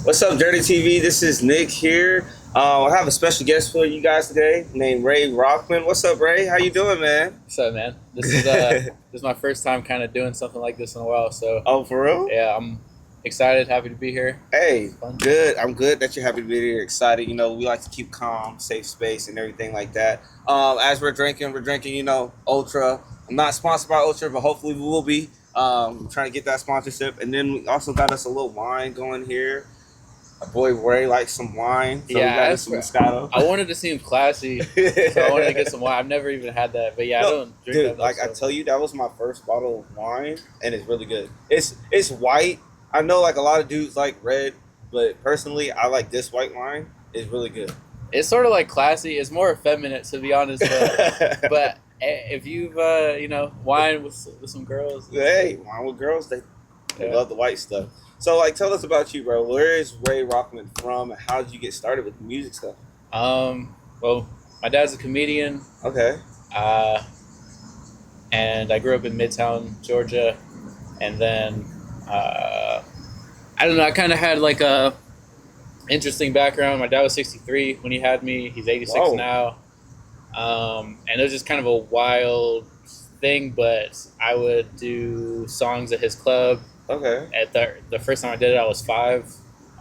What's up, Dirty TV? This is Nick here. I have a special guest for you guys today named Ray Rockman. What's up, Ray? How you doing, man? What's up, man? This is my first time kind of doing something like this in a while, so Oh, for real? yeah, I'm excited, happy to be here. Hey, Fun. good. I'm good that you're happy to be here. Excited. You know, we like to keep calm, safe space, and everything like that. As we're drinking, Ultra. I'm not sponsored by Ultra, but hopefully we will be. Trying to get that sponsorship, and then we also got us a little wine going here. My boy Ray likes some wine, so Yeah, we got us some Moscato. I wanted to seem classy, so I wanted to get some wine. I've never even had that, but yeah, No, I don't drink dude, that much. like I tell you, that was my first bottle of wine, and it's really good. It's white. I know like a lot of dudes like red, but personally, I like this white wine. It's really good. It's sort of like classy. It's more effeminate, to be honest. But if you've wine with some girls, Hey, wine with girls, they love the white stuff. So like, tell us about you, bro. Where is Ray Rockman from? And how did you get started with the music stuff? Well, my dad's a comedian. Okay. And I grew up in Midtown, Georgia, and then I don't know. I kind of had like a interesting background. My dad was 63 when he had me. He's 86 Whoa. now, and it was just kind of a wild thing. But I would do songs at his club. Okay. At the first time I did it, I was 5.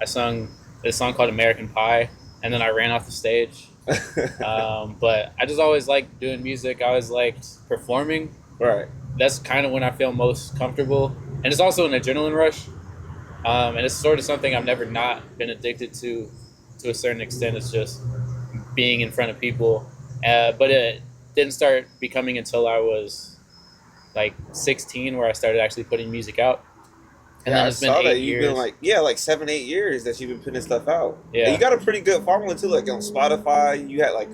I sung this song called American Pie, and then I ran off the stage. But I just always liked doing music. I always liked performing. Right. That's kind of when I feel most comfortable. And it's also an adrenaline rush. And it's sort of something I've never not been addicted to a certain extent. It's just being in front of people. But it didn't start becoming until I was like 16, where I started actually putting music out. And then it's been 8 years. You've been like 7, 8 years that you've been putting stuff out. Yeah. And you got a pretty good following too. Like on Spotify, you had like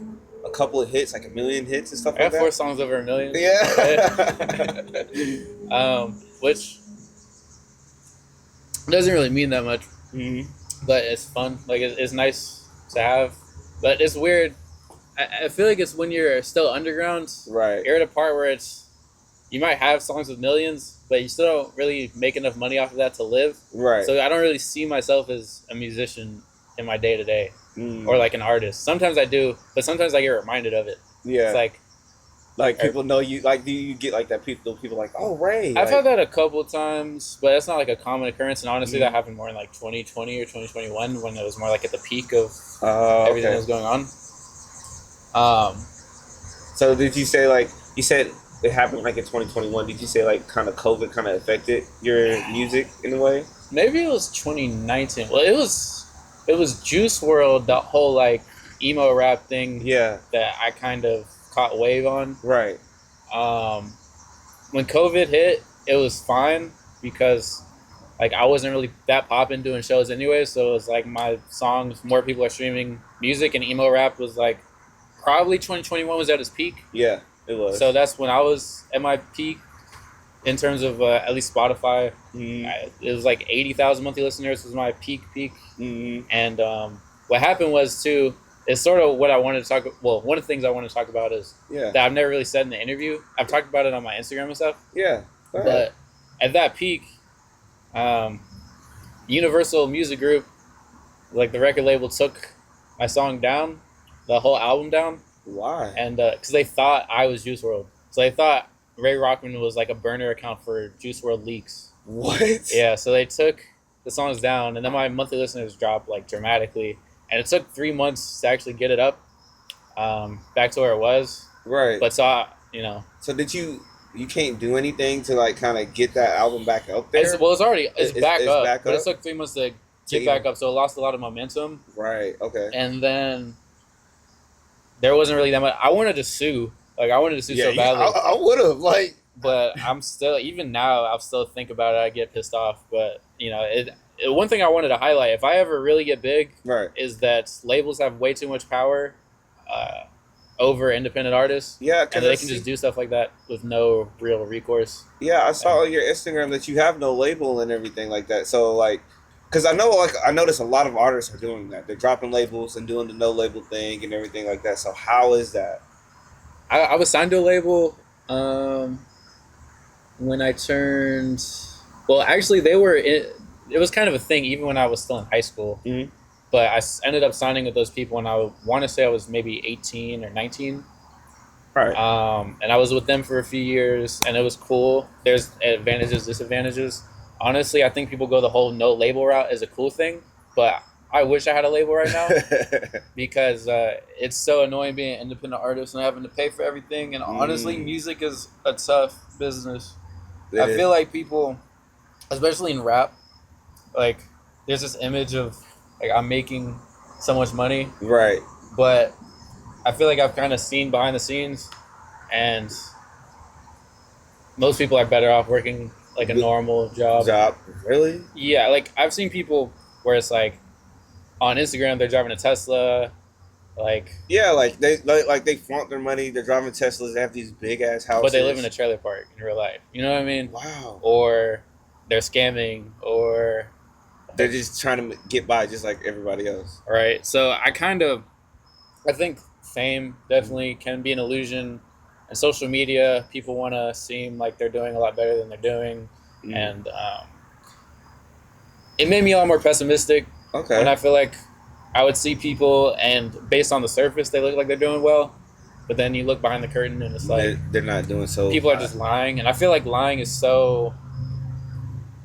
a couple of hits, like 1 million hits and stuff I like got that. 4 songs over 1 million. Yeah. Which doesn't really mean that much, Mm-hmm. but it's fun. Like it's nice to have, but it's weird. I feel like it's when you're still underground. Right. You're at a part where you might have songs with millions, but you still don't really make enough money off of that to live. Right. So I don't really see myself as a musician in my day to day, Mm. or like an artist. Sometimes I do, but sometimes I get reminded of it. Yeah. It's like people know you. Like, do you get like that? People like, oh, Ray. I've had that a couple times, but it's not like a common occurrence. And honestly, Mm. that happened more in like 2020 or 2021, when it was more like at the peak of Okay. everything that was going on. So did you say like you said it happened like in 2021? Did you say like kind of COVID kind of affected your music in a way? Maybe it was 2019. Well, it was Juice World, the whole like emo rap thing. Yeah. That I kind of caught wave on. Right. When COVID hit, it was fine because like I wasn't really that poppin' doing shows anyway, so it was like my songs, more people are streaming music, and emo rap was like probably 2021 was at its peak. Yeah, it was. So that's when I was at my peak in terms of at least Spotify. Mm-hmm. It was like 80,000 monthly listeners was my peak. Mm-hmm. And what happened was too, is sort of what I wanted to talk. Well, one of the things I want to talk about is Yeah. that I've never really said in the interview. I've talked about it on my Instagram and stuff. Yeah. Go ahead. But at that peak, Universal Music Group, like the record label, took my song down, the whole album down, Why? and because they thought I was Juice WRLD, so they thought Ray Rockman was like a burner account for Juice WRLD leaks. What? Yeah, so they took the songs down, and then my monthly listeners dropped like dramatically, and it took 3 months to actually get it up, back to where it was. Right. But so So did you can't do anything to like kind of get that album back up there? it's back up, back but up? it took 3 months to get back up, so it lost a lot of momentum. Right. Okay. And then there wasn't really that much. I wanted to sue. Like, I wanted to sue so badly. I would have like. But I'm still, even now, I'll still think about it. I get pissed off. But, one thing I wanted to highlight, if I ever really get big, Right. is that labels have way too much power over independent artists. Yeah, And because they can just do stuff like that with no real recourse. Yeah, I saw on your Instagram that you have no label and everything like that. So like, because I notice a lot of artists are doing that. They're dropping labels and doing the no label thing and everything like that. So how is that? I was signed to a label when I turned. Well, actually, it was kind of a thing even when I was still in high school. Mhm. But ended up signing with those people when I want to say I was maybe 18 or 19. Right. And I was with them for a few years, and it was cool. There's advantages, disadvantages. Honestly, I think people go the whole no label route as a cool thing, but I wish I had a label right now because it's so annoying being an independent artist and having to pay for everything. And honestly, music is a tough business. It I is. feel like people, especially in rap, like there's this image of like I'm making so much money, Right. but I feel like I've kind of seen behind the scenes, and most people are better off working like a Good normal job. Really? Yeah, like I've seen people where it's like on Instagram they're driving a Tesla, like Yeah, like they flaunt their money. They're driving Teslas. They have these big ass houses. but they live in a trailer park in real life. You know what I mean? Wow. Or they're scamming, or They're just trying to get by, just like everybody else. right. So I think fame definitely can be an illusion. And social media, people want to seem like they're doing a lot better than they're doing, and it made me a lot more pessimistic. Okay. When I feel like I would see people, and based on the surface, they look like they're doing well, but then you look behind the curtain, and it's like they're not doing so. People are just lying, and I feel like lying is so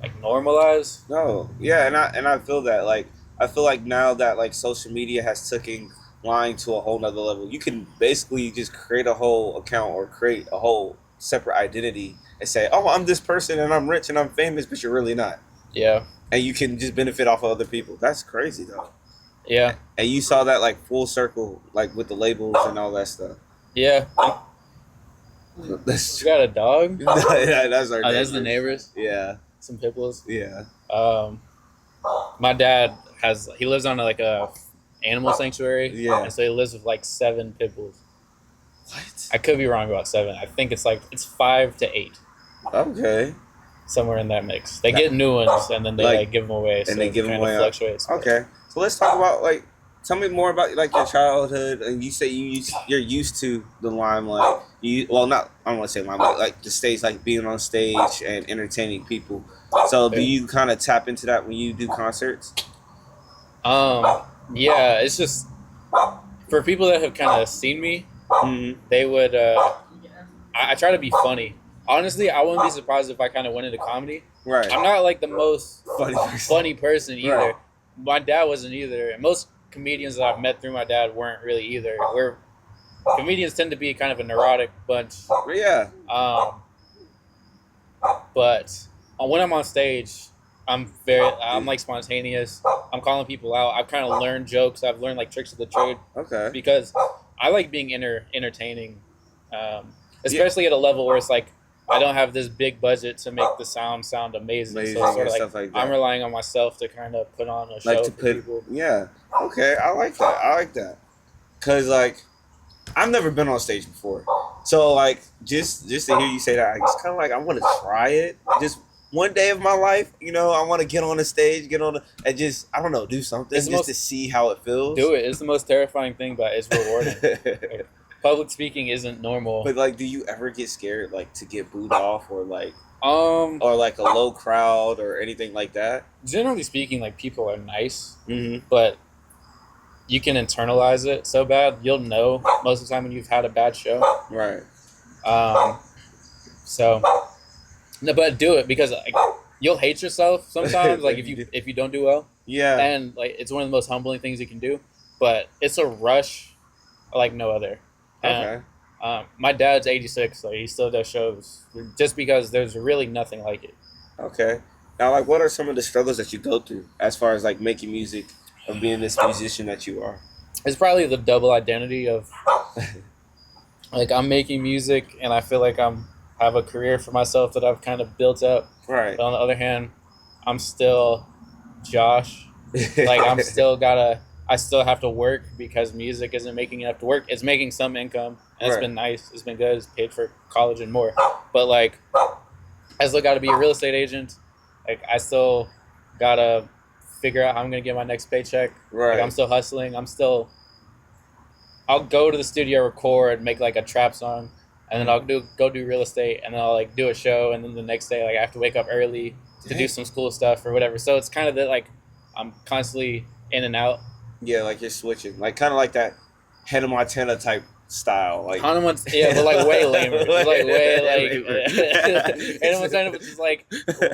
like normalized. No, yeah, and I feel that like I feel like now that like social media has taken lying to a whole nother level, you can basically just create a whole account or create a whole separate identity and say, "Oh, I'm this person and I'm rich and I'm famous," but you're really not. Yeah, And you can just benefit off of other people. That's crazy though. yeah, And you saw that like full circle, like with the labels and all that stuff. yeah. That's You got a dog? yeah, that's our. Oh, that's the neighbors. Yeah, Some pit bulls. yeah. My dad he lives on like a animal sanctuary. Yeah. And so he lives with like 7 pit bulls. What? I could be wrong about 7. I think it's 5 to 8. Okay. Somewhere in that mix. They get new ones and then they like give them away. And they give them away. Fluctuates. Okay. So let's talk about like. Tell me more about like your childhood. And you say you're used to the limelight. I don't want to say limelight. Like the stage, like being on stage and entertaining people. So do you kind of tap into that when you do concerts? Yeah, it's just for people that have kind of seen me, they would. I try to be funny. Honestly, I wouldn't be surprised if I kind of went into comedy. Right. I'm not like the most funny person either. Right. My dad wasn't either, and most comedians that I've met through my dad weren't really either. Comedians tend to be kind of a neurotic bunch. Yeah. But when I'm on stage, I'm like spontaneous. I'm calling people out. I've kind of learned jokes. I've learned like tricks of the trade. Okay. Because I like being entertaining, especially at a level where it's like I don't have this big budget to make the sound amazing. So it's sort of like I'm relying on myself to kind of put on a show for people. Yeah. Okay. I like that. Cause like I've never been on stage before, so like just to hear you say that, it's kind of like I want to try it. Just one day of my life, I want to get on the stage, and just I don't know, do something to see how it feels. Do it. It's the most terrifying thing, but it's rewarding. Like, public speaking isn't normal. But like, do you ever get scared like to get booed off or like or like a low crowd or anything like that? Generally speaking, like people are nice, but you can internalize it so bad you'll know most of the time when you've had a bad show. Right. So no, but do it because like you'll hate yourself sometimes. Like if you don't do well. Yeah. And like it's one of the most humbling things you can do, but it's a rush like no other. Okay. My dad's 86, so he still does shows just because there's really nothing like it. Okay. Now, like, what are some of the struggles that you go through as far as like making music, of being this musician that you are? It's probably the double identity of like I'm making music and I feel like I have a career for myself that I've kind of built up. Right. But on the other hand, I'm still Josh. Like I still have to work because music isn't making enough to work. It's making some income and it's been nice. It's been good. It's paid for college and more. But like I still got to be a real estate agent. Like I still got to figure out how I'm going to get my next paycheck. Right. Like I'm still hustling. I'll go to the studio, record, make like a trap song, and then I'll go do real estate, and then I'll like do a show, and then the next day like I have to wake up early to do some school stuff or whatever. So it's kind of that like I'm constantly in and out. Yeah, like you're switching, like kind of like that Hannah Montana type style, like Yeah, but like way lamer. It's like way like Hannah Montana was just like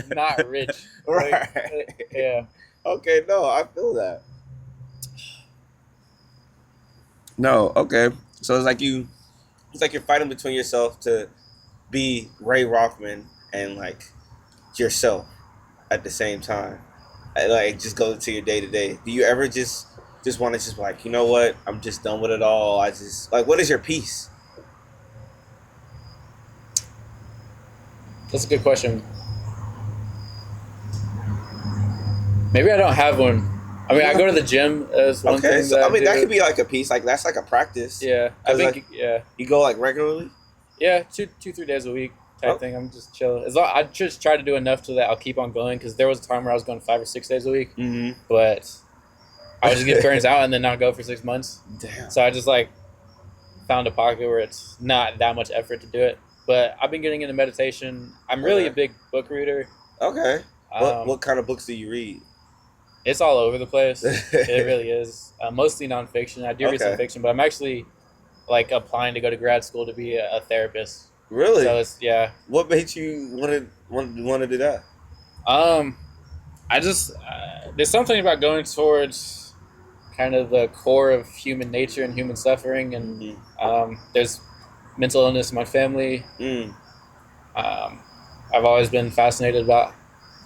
not rich. right? Like, yeah. Okay, no, I feel that. No, okay. So it's like you're fighting between yourself to be Ray Rockman and like yourself at the same time. And, like just go to your day to day. Do you ever just want to just be like, you know what? I'm just done with it all. I just like, what is your peace? That's a good question. Maybe I don't have one. I mean, I go to the gym as one Okay, thing. so I mean that could be like a piece. Like that's like a practice. Yeah, I think like, yeah. You go like regularly. Yeah, 3 days a week type thing. I'm just chill. As long I just try to do enough so that I'll keep on going. Because there was a time where I was going 5 or 6 days a week, but I would just get burnt out and then not go for 6 months. Damn. So I just like found a pocket where it's not that much effort to do it. But I've been getting into meditation. I'm really a big book reader. Okay. What kind of books do you read? It's all over the place. It really is. Mostly nonfiction. I do read some fiction, but I'm actually like applying to go to grad school to be a therapist. Really? So it's What made you want to do that? I just there's something about going towards kind of the core of human nature and human suffering, and there's mental illness in my family. I've always been fascinated about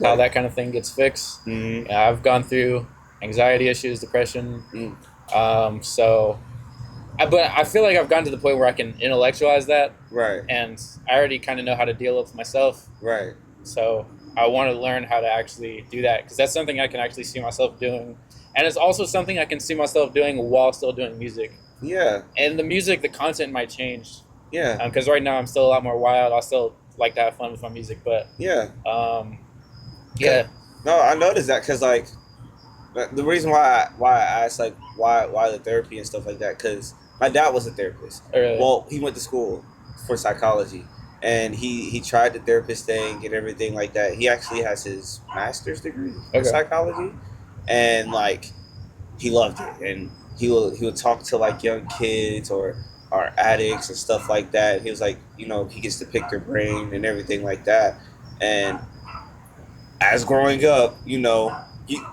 how that kind of thing gets fixed. I've gone through anxiety issues, depression. But I feel like I've gotten to the point where I can intellectualize that. Right. And I already kind of know how to deal with myself. Right. So I want to learn how to actually do that, because that's something I can actually see myself doing. And it's also something I can see myself doing while still doing music. Yeah. And the music, the content might change. Yeah. Because right now I'm still a lot more wild. I still like to have fun with my music, but yeah. Yeah. No, I noticed that because like the reason why I asked like why the therapy and stuff like that, because my dad was a therapist. Really? Well, he went to school for psychology, and he tried the therapist thing and everything like that. He actually has his master's degree in psychology, and like he loved it, and he would talk to like young kids or addicts and stuff like that. He was like, you know, he gets to pick their brain and everything like that. And as growing up, you know,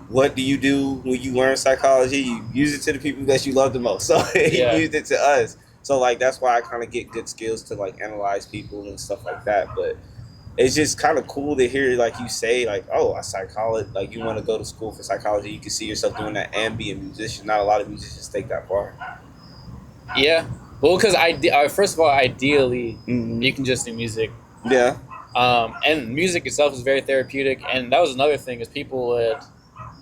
what do you do when you learn psychology? You use it to the people that you love the most. So he used it to us. So like that's why I kind of get good skills to like analyze people and stuff like that. But it's just kind of cool to hear like you say like, oh, a psychologist, like you want to go to school for psychology. You can see yourself doing that and be a musician. Not a lot of musicians take that far. Yeah. Well, because first of all, ideally, you can just do music. Yeah. And music itself is very therapeutic. And that was another thing is people would,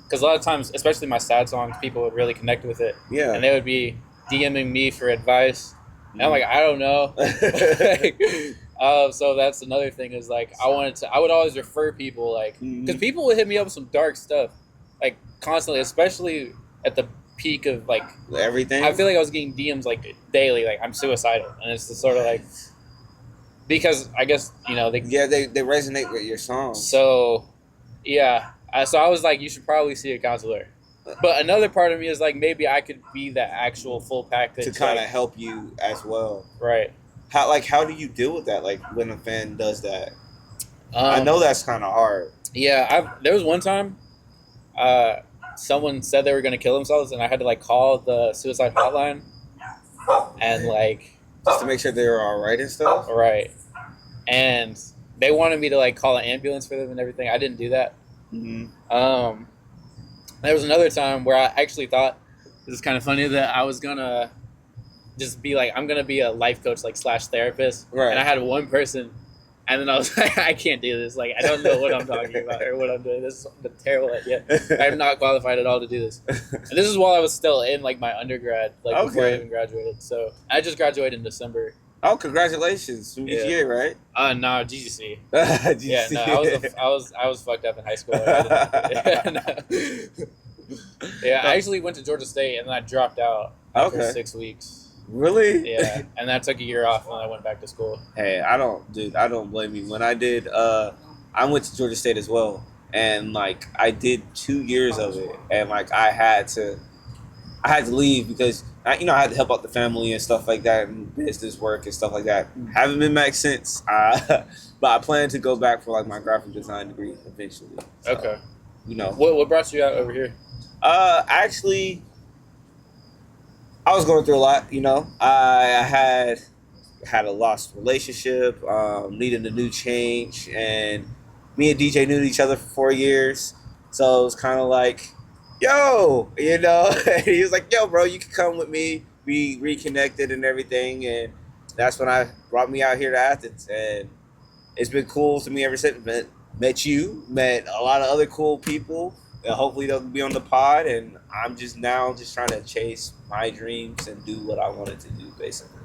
because a lot of times, especially my sad songs, people would really connect with it. Yeah. And they would be DMing me for advice. And I'm like, I don't know. So that's another thing is like, I would always refer people like, because people would hit me up with some dark stuff, like constantly, especially at the peak of like everything. I feel like I was getting DMs like daily, like I'm suicidal, and it's just sort of like, because I guess you know they resonate with your songs. So yeah, so I was like, you should probably see a counselor. But another part of me is like, maybe I could be the actual full package to kind of help you as well. Right. How do you deal with that? Like when a fan does that, I know that's kind of hard. Yeah, there was one time, someone said they were going to kill themselves, and I had to like call the suicide hotline, and like just to make sure they were all right and stuff. Right, and they wanted me to like call an ambulance for them and everything. I didn't do that. There was another time where I actually thought, this is kind of funny, that I was gonna just be like, I'm gonna be a life coach like / therapist, right? And I had one person. And then I was like, I can't do this. Like, I don't know what I'm talking about or what I'm doing. This is a terrible idea. I'm not qualified at all to do this. And this is while I was still in, like, my undergrad, like, before I even graduated. So, I just graduated in December. Oh, congratulations. From UGA, right? No, GGC. GGC. Yeah, no, I was fucked up in high school. Yeah, I actually went to Georgia State, and then I dropped out after 6 weeks. Really? Yeah, and that took a year off, and then I went back to school. Hey, I don't blame you. When I did, I went to Georgia State as well, and like I did 2 years of it, and like I had to leave because I had to help out the family and stuff like that, and business work and stuff like that. Haven't been back since, but I plan to go back for like my graphic design degree eventually. So, Okay. you know, What brought you out over here? actually, I was going through a lot. I had a lost relationship, needed a new change, and me and DJ knew each other for 4 years, so it was kind of like, yo, and he was like, yo, bro, you can come with me. We reconnected and everything, and that's when I brought me out here to Athens, and it's been cool to me ever since. Met you, met a lot of other cool people. And hopefully they'll be on the pod, and I'm just now just trying to chase my dreams and do what I wanted to do, basically.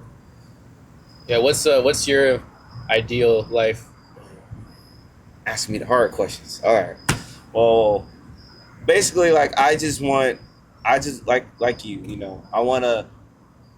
Yeah, what's your ideal life? Ask me the hard questions. All right. Well, basically, like I just like I want to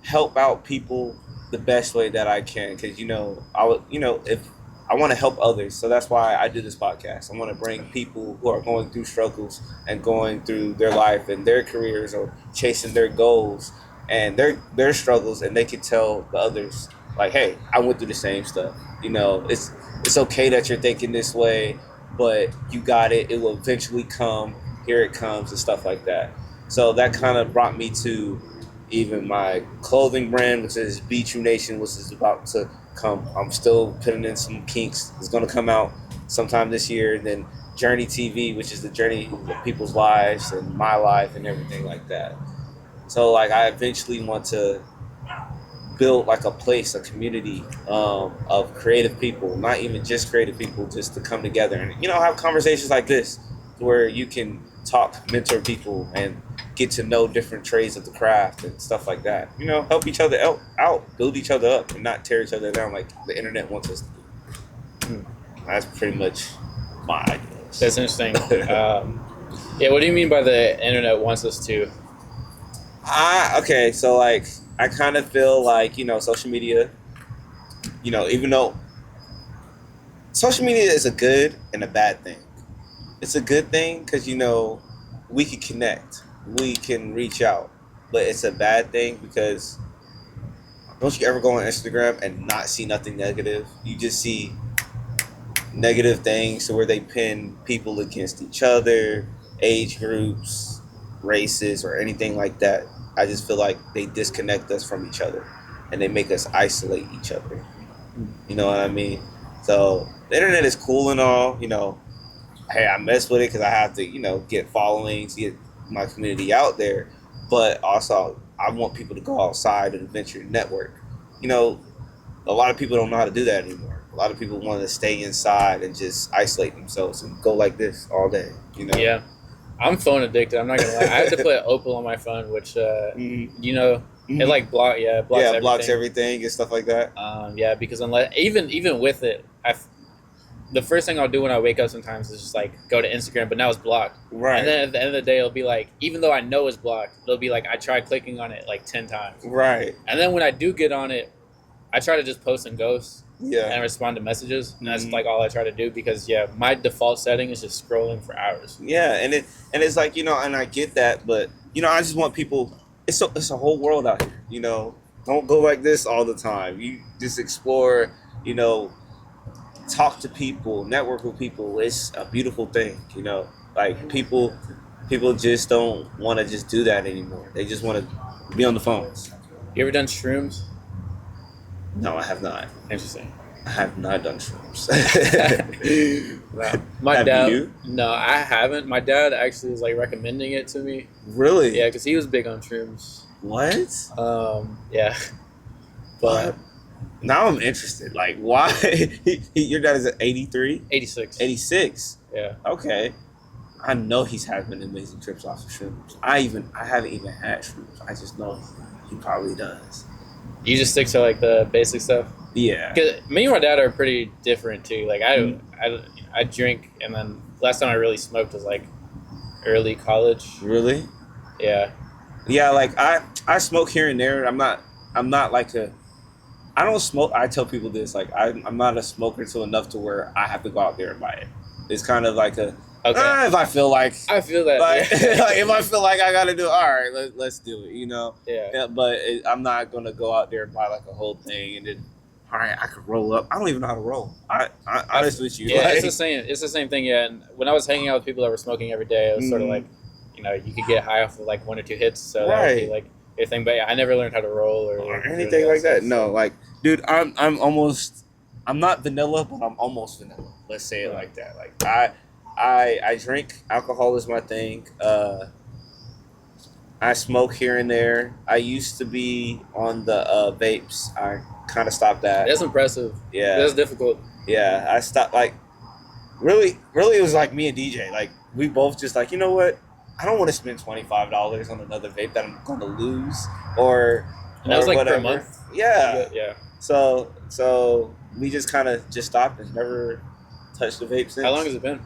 help out people the best way that I can, because if I want to help others, so that's why I do this podcast. I want to bring people who are going through struggles and going through their life and their careers or chasing their goals and their struggles, and they can tell the others like, hey, I went through the same stuff. It's okay that you're thinking this way, but you got it. It will eventually come. Here it comes and stuff like that. So that kind of brought me to even my clothing brand, which is Be True Nation, which is about to come. I'm still putting in some kinks. It's going to come out sometime this year. And then Journey TV, which is the journey of people's lives and my life and everything like that. So like I eventually want to build like a place, a community of creative people, not even just creative people, just to come together and have conversations like this where you can talk, mentor people, and get to know different trades of the craft and stuff like that. Help each other out, build each other up, and not tear each other down like the internet wants us to do. That's pretty much my ideas. That's interesting. Yeah, what do you mean by the internet wants us to? Okay, so like I kind of feel like social media, even though social media is a good and a bad thing. It's a good thing because we can connect, we can reach out, but it's a bad thing because don't you ever go on Instagram and not see nothing negative? You just see negative things, so where they pin people against each other, age groups, races, or anything like that. I just feel like they disconnect us from each other and they make us isolate each other. You know what I mean? So the internet is cool and all, hey, I mess with it because I have to, get followings, get my community out there. But also, I want people to go outside and venture network. A lot of people don't know how to do that anymore. A lot of people want to stay inside and just isolate themselves and go like this all day. Yeah. I'm phone addicted. I'm not gonna lie. I have to put Opal on my phone, which it like blocks everything. Blocks everything and stuff like that. Because unless even with it, the first thing I'll do when I wake up sometimes is just like go to Instagram, but now it's blocked. Right. And then at the end of the day, it'll be like, even though I know it's blocked, it'll be like I tried clicking on it like 10 times. Right. And then when I do get on it, I try to just post and ghost. Yeah. And respond to messages, and that's like all I try to do because my default setting is just scrolling for hours. Yeah, and it's like and I get that, but I just want people. It's a whole world out here. Don't go like this all the time. You just explore. Talk to people, network with people. It's a beautiful thing. Like people just don't want to just do that anymore. They just want to be on the phones. You ever done shrooms? No, I have not. Interesting. I have not done shrooms. My have dad. You? No, I haven't. My dad actually was like recommending it to me. Really? Yeah, because he was big on shrooms. What? Yeah. But now I'm interested. Like, why? Your dad is at 83? 86. 86? Yeah. Okay. I know he's having amazing trips off of shrooms. I haven't even had shrooms. I just know he probably does. You just stick to like the basic stuff. Yeah. Cause me and my dad are pretty different too. Like I drink, and then last time I really smoked was like early college. Really? Yeah. Yeah. Like I smoke here and there. I'm not like I don't smoke. I tell people this. Like I'm not a smoker to enough to where I have to go out there and buy it. It's kind of like a Okay. If I feel like, I feel that. like, Yeah. like, if I feel like I gotta do it, all right, let's do it. You know. Yeah. Yeah, but I'm not gonna go out there and buy like a whole thing and then, all right, I could roll up. I don't even know how to roll. I honest with you. Yeah, like, it's the same. It's the same thing. Yeah, and when I was hanging out with people that were smoking every day, it was sort of like, you know, you could get high off of like 1 or 2 hits, so that would be Right. like your thing. But yeah, I never learned how to roll or anything like that. No, like, dude, I'm not vanilla, but I'm almost vanilla. Let's say it like that. Like I drink. Alcohol is my thing. I smoke here and there. I used to be on the vapes. I kind of stopped that. That's impressive. Yeah. That's difficult. Yeah, I stopped. Like, really, it was like me and DJ. Like, we both just like, you know what? I don't want to spend $25 on another vape that I'm going to lose or. And that was like whatever. per month. Yeah. Yeah. So we just kind of just stopped and never touched the vape since. How long has it been?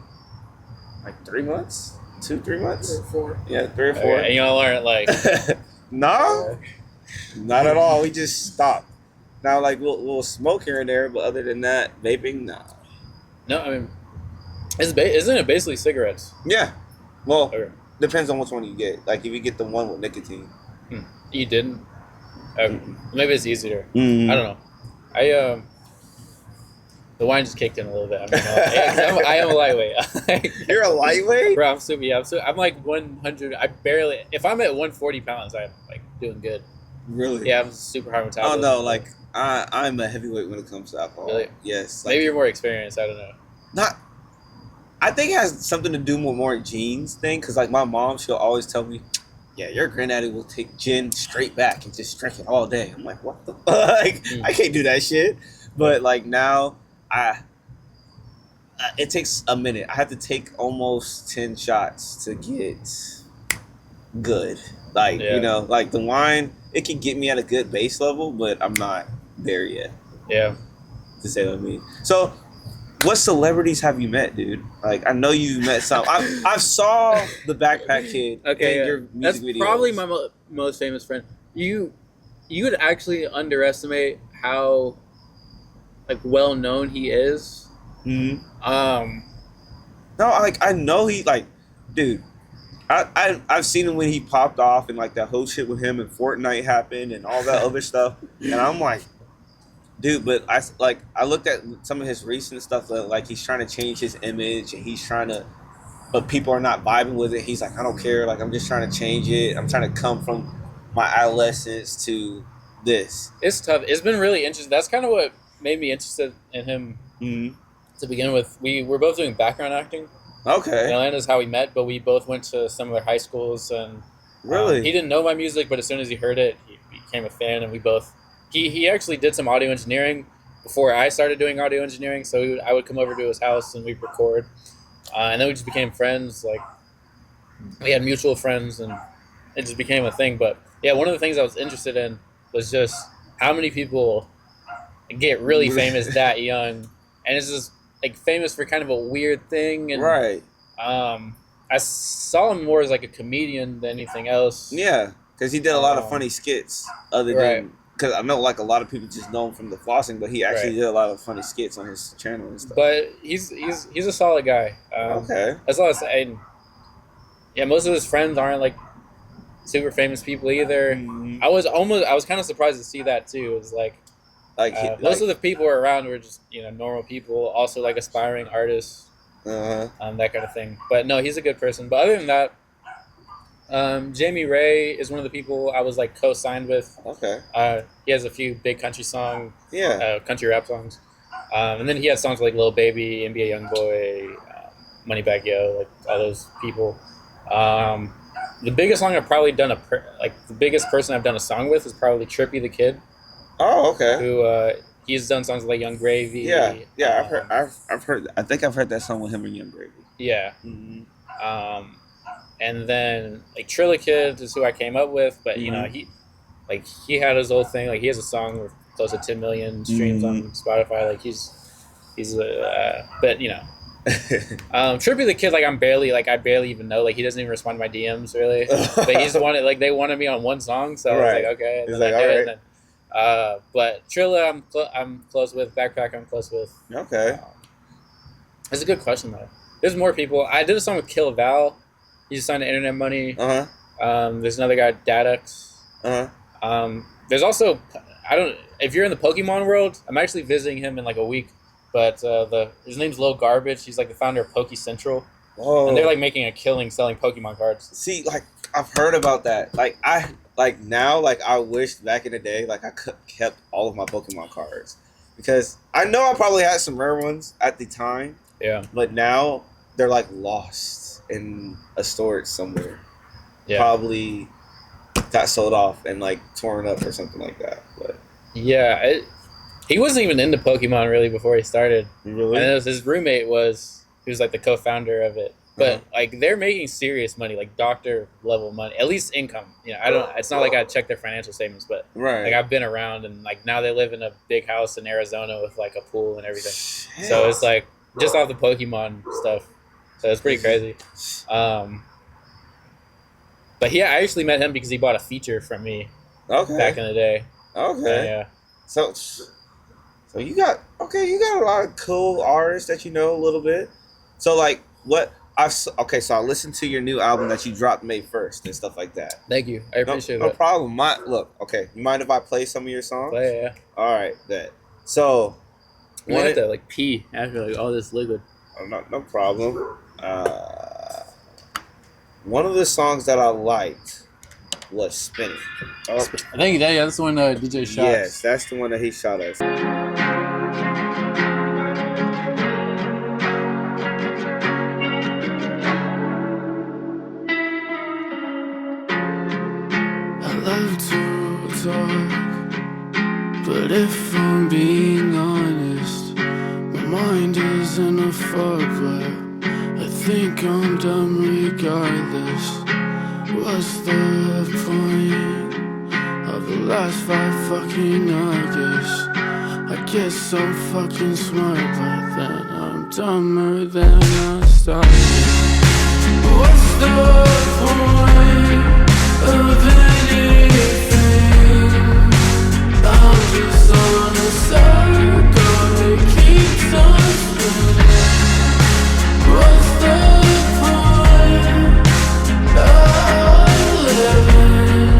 Like 3 months, 2-3 months. 3 or 4. Yeah, 3 or 4. Okay, and y'all aren't like. No, not at all. We just stopped. Now, like we'll smoke here and there, but other than that, vaping, nah. No, I mean, isn't it basically cigarettes? Yeah. Well, Okay. depends on which one you get. Like if you get the one with nicotine. You didn't. Maybe it's easier. Mm-hmm. I don't know. The wine just kicked in a little bit. I am a lightweight. You're a lightweight? Bro, I'm super. Yeah, I'm like 100. I barely. If I'm at 140 pounds, I'm like doing good. Really? Yeah, I'm super high Oh metabolism. no, like I'm a heavyweight when it comes to alcohol. Really? Yes. Like, Maybe you're more experienced. I don't know. not. I think it has something to do with more genes thing. Cause like my mom, she'll always tell me, "Yeah, your granddaddy will take gin straight back and just drink it all day." I'm like, what the fuck? Like, I can't do that shit. But like now, it takes a minute. I have to take almost 10 shots to get good. Like, Yeah. you know, like the wine, it can get me at a good base level, but I'm not there yet, Yeah. to say what I mean. So, what celebrities have you met, dude? Like, I know you met some. I saw the Backpack Kid in your music That's videos. probably my most famous friend. You would actually underestimate how like well known he is. Mhm. No, like I know he like, dude. I've seen him when he popped off and like that whole shit with him and Fortnite happened and all that other stuff, and I'm like, dude. But I looked at some of his recent stuff that like he's trying to change his image and he's trying to, but people are not vibing with it. He's like, I don't care. Like I'm just trying to change it. I'm trying to come from my adolescence to this. It's tough. It's been really interesting. That's kind of what made me interested in him to begin with. We're both doing background acting. Okay. Atlanta's how we met, but we both went to similar high schools, and Really? he didn't know my music, but as soon as he heard it, he became a fan, and we both. He actually did some audio engineering before I started doing audio engineering, so I would come over to his house and we'd record, and then we just became friends. Like we had mutual friends, and it just became a thing. But yeah, one of the things I was interested in was just how many people get really famous that young, and it's just like famous for kind of a weird thing. And Right. I saw him more as like a comedian than anything else. Yeah, because he did a lot of funny skits. Other Right. than because I know like a lot of people just know him from the flossing, but he actually Right. did a lot of funny skits on his channel and stuff. But he's a solid guy. Okay. That's all I say. And yeah, most of his friends aren't like super famous people either. Mhm. I was kind of surprised to see that too. It was like most of the people who were around were just normal people, also like aspiring artists, that kind of thing. But no, he's a good person. But other than that, Jamie Ray is one of the people I was like co-signed with. Okay. He has a few big country Yeah. country rap songs, and then he has songs like Lil Baby, NBA YoungBoy, Moneybagg Yo, like all those people. The biggest song I've probably done the biggest person I've done a song with is probably Trippy the Kid. Oh, okay. Who he's done songs like Young Gravy. Yeah. I've heard. I think I've heard that song with him and Young Gravy. Yeah. Mm-hmm. And then like Trilla Kid is who I came up with, but he had his whole thing. Like he has a song with close to 10 million streams on Spotify. Like he's but Trippy the Kid, like I barely even know. Like he doesn't even respond to my DMs really. But he's wanted they wanted me on one song, so I was like okay. He's And then like, I did all it, and then, but Trilla I'm close with. Backpack I'm close with. Okay. It's a good question though. There's more people. I did a song with Kill Val. He just signed to Internet Money. There's another guy, Dadex. There's also, if you're in the Pokemon world, I'm actually visiting him in like a week. But his name's Lil Garbage. He's like the founder of Poke Central. Whoa. And they're like making a killing selling Pokemon cards. See, like I've heard about that. Like I wish back in the day, like I kept all of my Pokemon cards because I know I probably had some rare ones at the time. Yeah. But now they're like lost in a storage somewhere. Yeah. Probably got sold off and like torn up or something like that. But yeah, he wasn't even into Pokemon really before he started. really, and his roommate he was like the co-founder of it. But like they're making serious money, like doctor level money, at least income. You know, it's not like I check their financial statements, but like I've been around and like now they live in a big house in Arizona with like a pool and everything. Shit. So it's like just off the Pokemon stuff. So it's pretty crazy. But yeah, I actually met him because he bought a feature from me back in the day. Okay. Yeah. So you got a lot of cool artists that you know a little bit. So like what so I listened to your new album that you dropped May 1st and stuff like that. Thank you. I appreciate that. No problem. You mind if I play some of your songs? Play, yeah. All right, bet. So you have to like pee after like all this liquid. No problem. One of the songs that I liked was Spinning. I think that's the one DJ shot. Yes, that's the one that he shot us. Love to talk, but if I'm being honest, my mind is in a fog, but I think I'm done regardless. What's the point of the last 5 fucking August? I get so fucking smart, but then I'm dumber than I started. What's the point of anything? I'm just on a circle that keeps on spinning. What's the point of living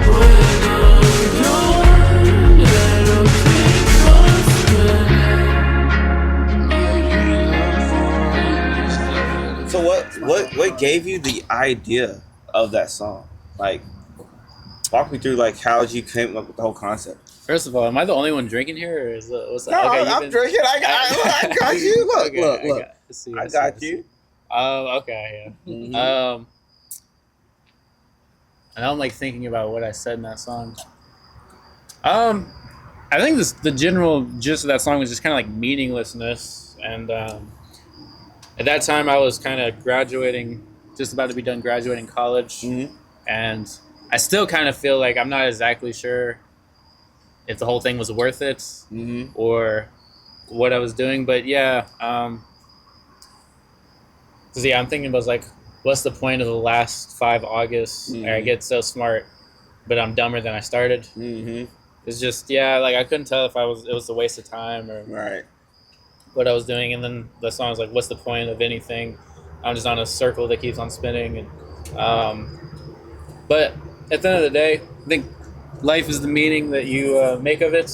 when I'm gone? It'll keep on spinning. So what gave you the idea of that song? Like, walk me through like how you came up with the whole concept. First of all, am I the only one drinking here, or what's that? No, Okay, I'm drinking. I got you. Look, look. I got you. Okay, yeah. Mm-hmm. And I'm like thinking about what I said in that song. I think the general gist of that song was just kind of like meaninglessness, and at that time I was kind of graduating, just about to be done graduating college, and I still kind of feel like I'm not exactly sure if the whole thing was worth it or what I was doing, but yeah. I'm thinking about like, what's the point of the last 5 August? I get so smart, but I'm dumber than I started. It's just like I couldn't tell if it was a waste of time or what I was doing. And then the song was like, what's the point of anything? I'm just on a circle that keeps on spinning. And but at the end of the day, I think life is the meaning that you make of it.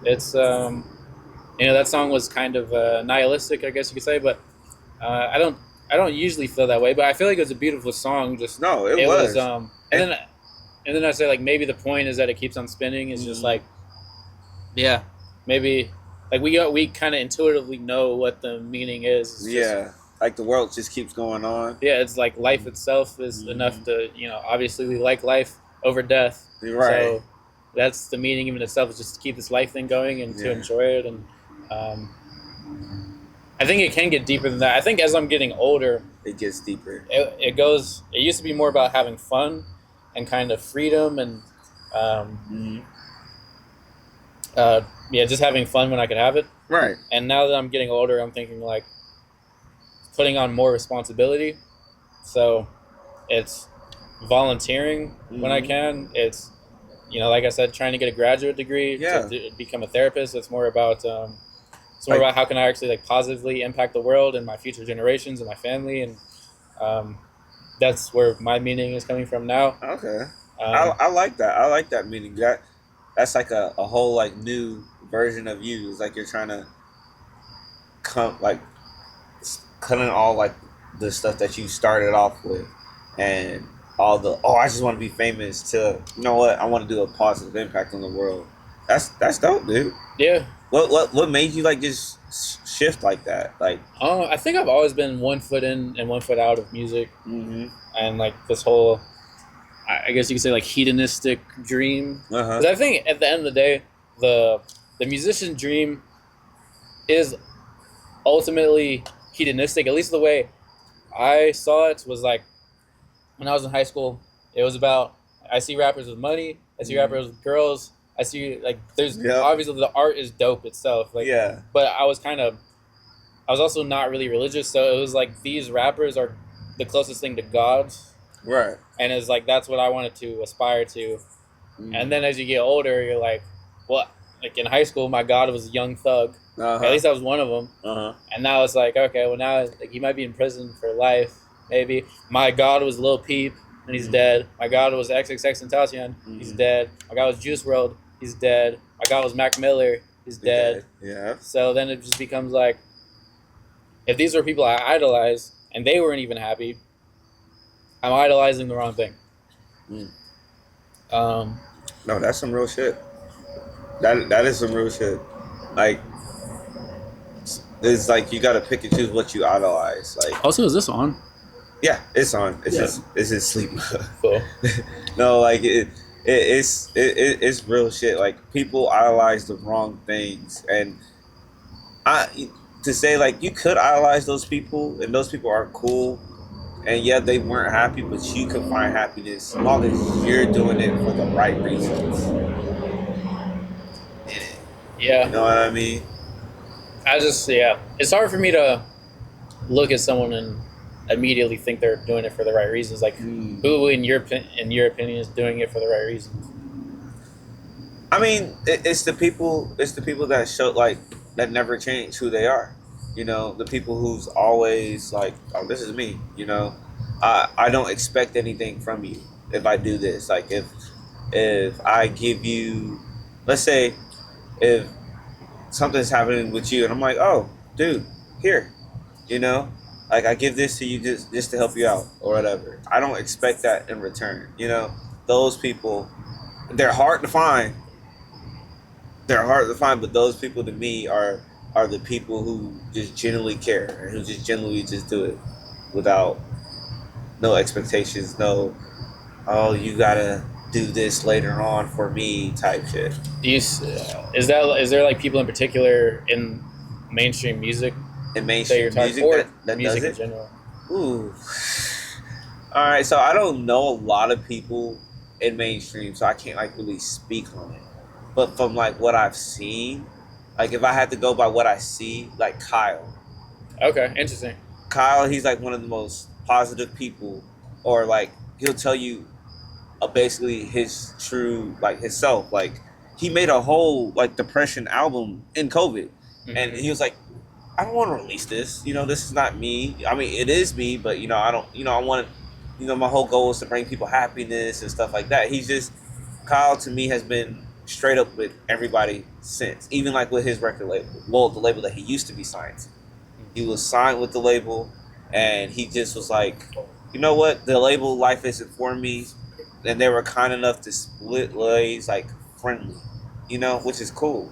It's that song was kind of nihilistic, I guess you could say, but I don't usually feel that way. But I feel like it was a beautiful song. Just no, it was. And then I say like maybe the point is that it keeps on spinning. It's just like, yeah, maybe like we kind of intuitively know what the meaning is. It's like the world just keeps going on. Yeah, it's like life itself is enough to, obviously we like life over death. Right. So that's the meaning in itself, is just to keep this life thing going and to enjoy it. And I think it can get deeper than that. I think as I'm getting older, it gets deeper. It used to be more about having fun and kind of freedom and just having fun when I could have it. Right. And now that I'm getting older, I'm thinking like putting on more responsibility. So it's volunteering when I can. It's, like I said, trying to get a graduate degree to become a therapist. It's more about It's more Like- about how can I actually like positively impact the world and my future generations and my family, and that's where my meaning is coming from now. Okay. I like that. I like that meaning. That's like a whole like new version of you. It's like you're trying to come like cutting all like the stuff that you started off with, and all the I just want to be famous to you know what I want to do a positive impact on the world. That's dope, dude. Yeah. What made you like just shift like that? Like, I think I've always been 1 foot in and 1 foot out of music, mm-hmm. and like this whole, I guess you could say like hedonistic dream. Uh-huh. Because I think at the end of the day, the musician dream is ultimately hedonistic. At least the way I saw it was like when I was in high school. It was about I see rappers with money, I see rappers with girls. I see like there's obviously the art is dope itself. Like but I was also not really religious, so it was like these rappers are the closest thing to God. Right. And it's like that's what I wanted to aspire to. And then as you get older, you're like, well, like in high school, my God was Young Thug. Uh-huh. At least I was one of them. Uh-huh. And now it's like, okay, well now like he might be in prison for life, maybe. My God was Lil Peep, and he's dead. My God was XXXTentacion, he's dead. My God was Juice WRLD, he's dead. My God was Mac Miller, he's dead. Yeah. So then it just becomes like, if these were people I idolize and they weren't even happy, I'm idolizing the wrong thing. No, that's some real shit. That is some real shit. Like, it's like you gotta pick and choose what you idolize. Like, Also, is this on? yeah, it's on. It's Yeah. it's in sleep mode. Cool. No, like it's real shit. Like people idolize the wrong things, and to say like you could idolize those people, and those people are cool, and yeah, they weren't happy, but you could find happiness as long as you're doing it for the right reasons. Yeah. You know what I mean? It's hard for me to look at someone and immediately think they're doing it for the right reasons. Like, who in your opinion is doing it for the right reasons? I mean, it's the people that show like that never change who they are. You know, the people who's always like, oh, this is me. You know, I don't expect anything from you if I do this. Like if I give you, let's say, if something's happening with you and I'm like, oh, dude, here, you know, like I give this to you just to help you out or whatever. I don't expect that in return. You know, those people, they're hard to find. But those people to me are the people who just genuinely care and who just genuinely just do it without no expectations, no, oh, you gotta do this later on for me type shit. Is there like people in particular in mainstream music In that mainstream you're talking music or that music does in it? general? Ooh. All right, so I don't know a lot of people in mainstream, so I can't like really speak on it. But from like what I've seen, like if I had to go by what I see, like Kyle. Okay, interesting. Kyle, he's like one of the most positive people, or like he'll tell you basically his true like himself. Like he made a whole like depression album in COVID, and he was like, I don't want to release this. You know, this is not me. I mean, it is me, but you know, I don't. You know, I want to. You know, my whole goal is to bring people happiness and stuff like that. He's just Kyle to me has been straight up with everybody since, even like with his record label. Well, the label that he used to be signed to. He was signed with the label, and he just was like, you know what, the label life isn't for me, and they were kind enough to split ways like friendly, you know, which is cool.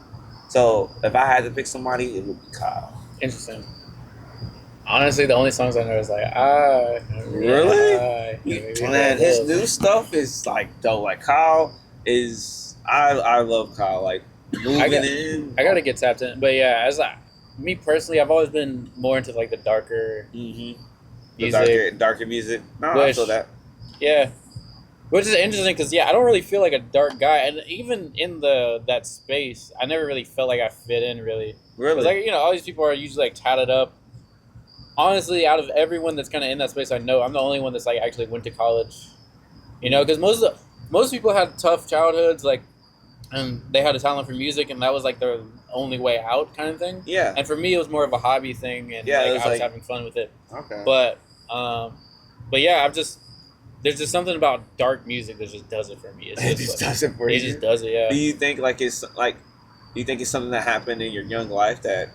So if I had to pick somebody, it would be Kyle. Interesting. Honestly, the only songs I know is like Really? Man, his new stuff is like dope. Like Kyle is, I love Kyle. Like moving in. I gotta get tapped in, but yeah, as me personally, I've always been more into like the darker The music. darker music. No, I feel that. Yeah, which is interesting because I don't really feel like a dark guy, and even in that space, I never really felt like I fit in really. Really? Like all these people are usually like tatted up. Honestly, out of everyone that's kind of in that space, I know I'm the only one that's like actually went to college. You know, because most people had tough childhoods, like, and they had a talent for music, and that was like their only way out kind of thing. Yeah. And for me, it was more of a hobby thing, and Yeah, it like was I was like- having fun with it. Okay. But yeah, there's just something about dark music that just does it for me. It's It just just like, does it for you. it just does it. Yeah. Do you think like it's like? Do you think it's something that happened in your young life that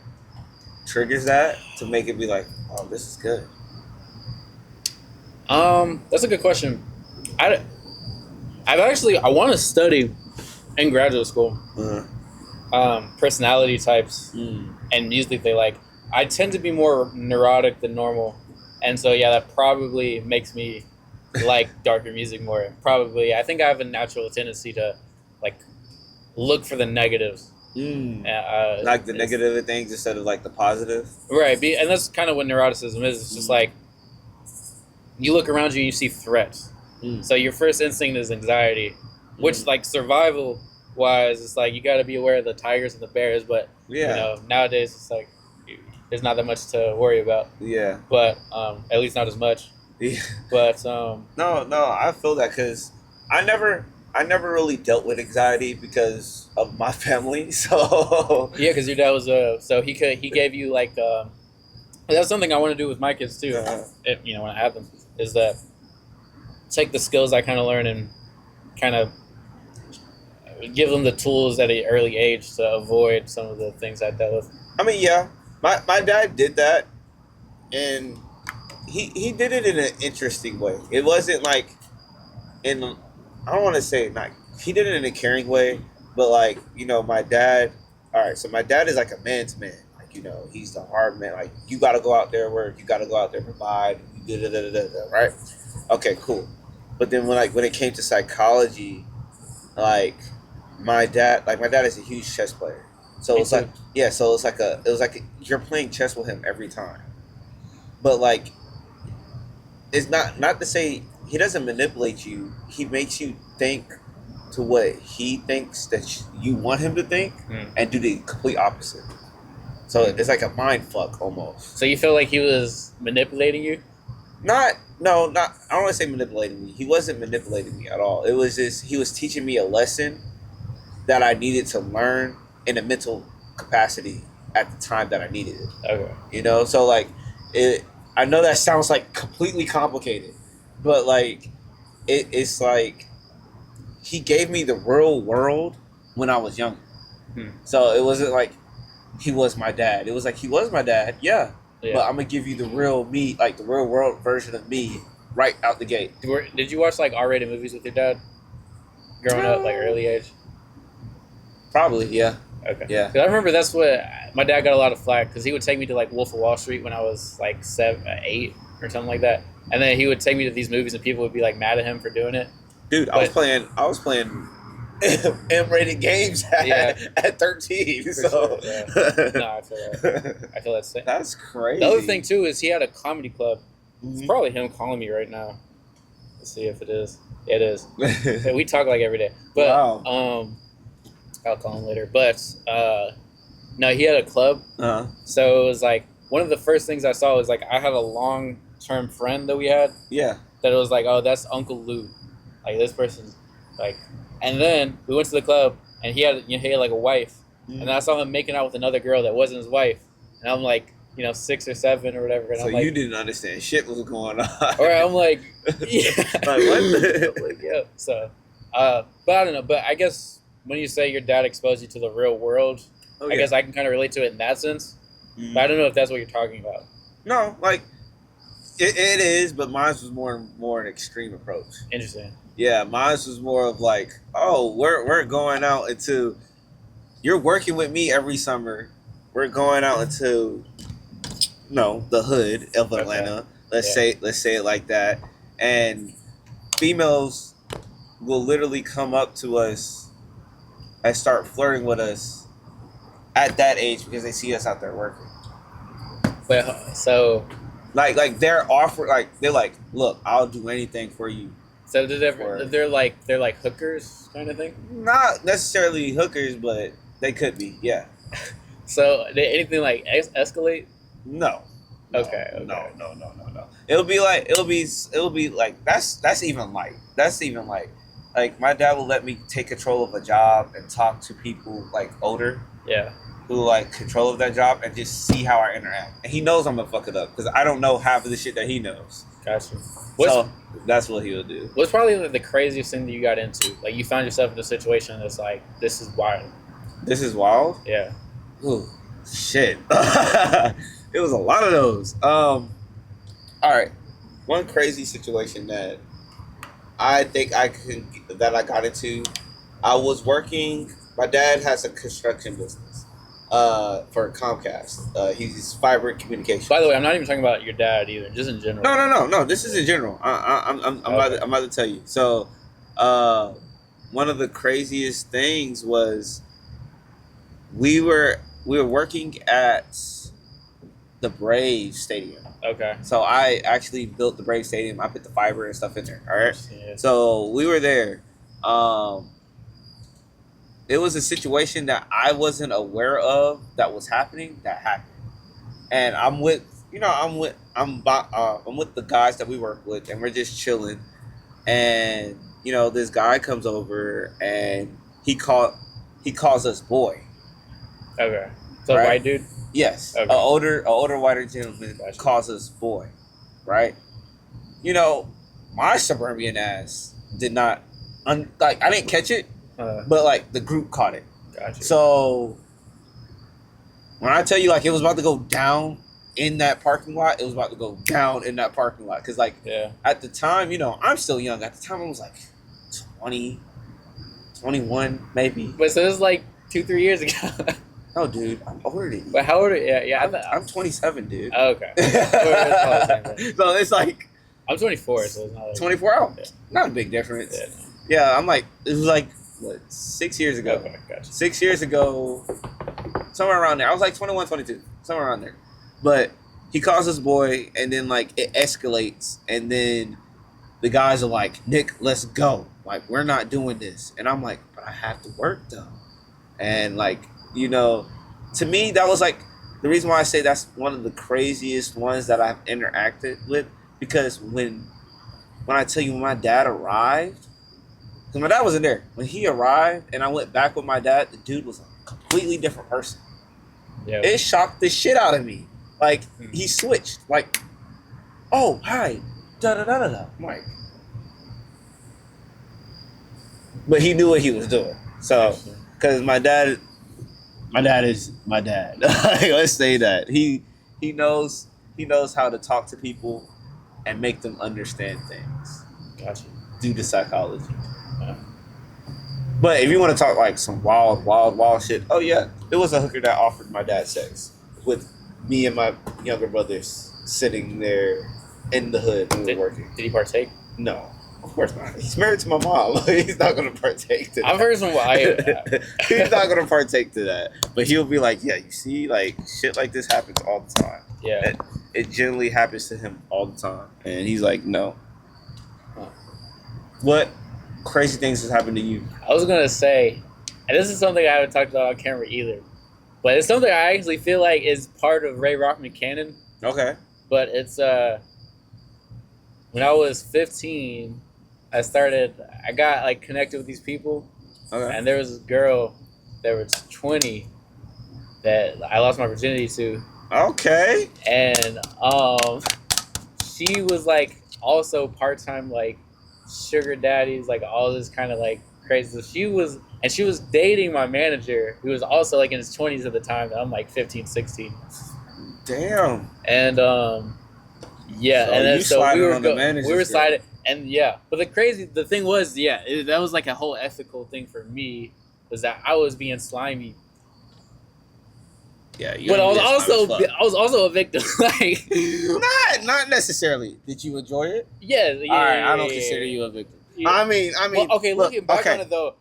triggers that to make it be like, oh, this is good? That's a good question. I want to study in graduate school. Personality types and music they like. I tend to be more neurotic than normal, and so yeah, that probably makes me like darker music more. Probably, I think I have a natural tendency to like look for the negatives. Like the negative things instead of like the positive. Right, and that's kind of what neuroticism is. It's just like you look around you and you see threats. So your first instinct is anxiety, which like survival wise, it's like you got to be aware of the tigers and the bears. But you know, nowadays it's like there's not that much to worry about. Yeah. But at least not as much. Yeah. But no, I feel that because I never really dealt with anxiety because of my family. So yeah, because your dad was so he gave you like that's something I want to do with my kids too. If, you know, when I have them, is that take the skills I kind of learn and kind of give them the tools at an early age to avoid some of the things I dealt with. I mean, yeah, my dad did that, and he did it in an interesting way. It wasn't like I don't want to say not. He did it in a caring way, but like, you know, my dad. All right, so my dad is like a man's man. Like, you know, he's the hard man. Like, you got to go out there work. You got to go out there provide. Right? Okay, cool. But then when it came to psychology, like my dad is a huge chess player. So it's like, yeah. So it was like you're playing chess with him every time. But like, it's not to say he doesn't manipulate you. He makes you think to what he thinks that you want him to think, and do the complete opposite. So it's like a mind fuck almost. So you feel like he was manipulating you? I don't want to say manipulating me. He wasn't manipulating me at all. It was just he was teaching me a lesson that I needed to learn in a mental capacity at the time that I needed it. Okay. You know, so like I know that sounds like completely complicated, but like it's like he gave me the real world when I was younger. So it wasn't like he was my dad. It was like he was my dad, yeah. But I'm gonna give you the real me, like the real world version of me, right out the gate. Did you watch like R-rated movies with your dad growing up, like early age? Probably, yeah. Okay. Yeah. 'Cause I remember that's what my dad got a lot of flack because he would take me to like Wolf of Wall Street when I was like 8 or something like that, and then he would take me to these movies and people would be like mad at him for doing it. Dude, I was playing M-rated games at 13. So Sure, yeah. No, I feel that. I feel that's same. That's crazy. The other thing too is he had a comedy club. It's probably him calling me right now. Let's see if it is. Yeah, it is. Yeah, we talk like every day. But Wow. I'll call him later. But no, he had a club. So it was like one of the first things I saw was like I had a long-term friend that we had. Yeah. That it was like, oh, that's Uncle Lou. Like this person's like, and then we went to the club and he had like a wife, and I saw him making out with another girl that wasn't his wife, and I'm like, 6 or 7 or whatever. And So I'm like, you didn't understand shit was going on. or I'm like, yeah, Like, what the- I'm like, yeah. So, but I don't know. But I guess when you say your dad exposed you to the real world, Oh, I yeah. guess I can kind of relate to it in that sense. But I don't know if that's what you're talking about. No, like it is, but mine was more an extreme approach. Interesting. Yeah, mine was more of like, oh, we're going out into, you're working with me every summer. We're going out into, the hood of Atlanta. Okay. Let's say it like that. And females will literally come up to us and start flirting with us at that age because they see us out there working. But so Like they're offer they're like, look, I'll do anything for you. so they're like hookers kind of thing. Not necessarily hookers, but they could be. Yeah. So did anything like escalate? No. Okay. No. It'll be like that's even light. That's even like my dad will let me take control of a job and talk to people like older. Yeah. who like control of that job and just see how I interact. And he knows I'm gonna fuck it up because I don't know half of the shit that he knows. Gotcha. So that's what he'll do. What's probably like the craziest thing that you got into? Like you found yourself in a situation that's like, this is wild. This is wild. Yeah. Ooh, shit. It was a lot of those. All right. One crazy situation that I think I got into. I was working. My dad has a construction business for Comcast. He's fiber communication. By the way, I'm not even talking about your dad either, just in general. No. This is in general. I'm about to tell you. So, one of the craziest things was we were working at the Braves Stadium. Okay. So I actually built the Braves Stadium. I put the fiber and stuff in there. All right. Yeah. So we were there. It was a situation that I wasn't aware of that was happening. That happened, and I'm with the guys that we work with, and we're just chilling. And this guy comes over, and he calls us boy. Okay. So Right? white dude. Yes, Okay. an older whiter gentleman Gotcha. calls us boy, right? My suburban ass did not, I didn't catch it, but like the group caught it. Gotcha. So when I tell you like it was about to go down in that parking lot, it was about to go down in that parking lot because like yeah. at the time, I'm still young. At the time, I was like 20, 21 maybe. But so this is like 2-3 years ago. No, dude, I'm older than you. But how old are you? Yeah. I'm 27, dude. Oh, okay. So it's like I'm 24, so it's not like 24 hours. Yeah. Not a big difference. Yeah. Yeah, I'm like, it was like, what, 6 years ago? Okay, gotcha. 6 years ago, somewhere around there. I was like 21, 22, somewhere around there. But he calls us boy, and then like it escalates, and then the guys are like, Nick, let's go. Like, we're not doing this. And I'm like, but I have to work though. And like, to me, that was like the reason why I say that's one of the craziest ones that I've interacted with, because when I tell you when my dad arrived, because my dad wasn't there. When he arrived and I went back with my dad, the dude was a completely different person. Yeah. It shocked the shit out of me. Like, he switched. Like, oh, hi. Da-da-da-da-da. I'm like, but he knew what he was doing. So, because my dad is my dad. Let's say that. He knows how to talk to people and make them understand things Gotcha. due to psychology. Yeah. But if you want to talk like some wild shit, oh yeah, it was a hooker that offered my dad sex with me and my younger brothers sitting there in the hood when we were working. Did he partake? No, of course not. He's married to my mom. He's not going to partake to that. I've heard some. He's not going to partake to that. But he'll be like, yeah, you see, like shit like this happens all the time. Yeah. It generally happens to him all the time. And he's like, no. Huh. What crazy things has happened to you? I was gonna say, and this is something I haven't talked about on camera either, but it's something I actually feel like is part of Ray Rockman canon. Okay. But it's when I was 15, I got like connected with these people, Okay. and there was a girl that was 20 that I lost my virginity to, Okay. and she was like also part-time like sugar daddies, like all this kind of like crazy. So she was dating my manager, who was also like in his 20s at the time, and I'm like 15, 16. Damn. And yeah, So and then you so sliding on the manager's we were girl. sliding, and yeah. But the thing was, that was like a whole ethical thing for me, was that I was being slimy, Yeah. but I was also a victim. Like, not necessarily. Did you enjoy it? yeah. All right. I don't consider you a victim. Yeah. I mean. Well, okay, looking back okay. on it though,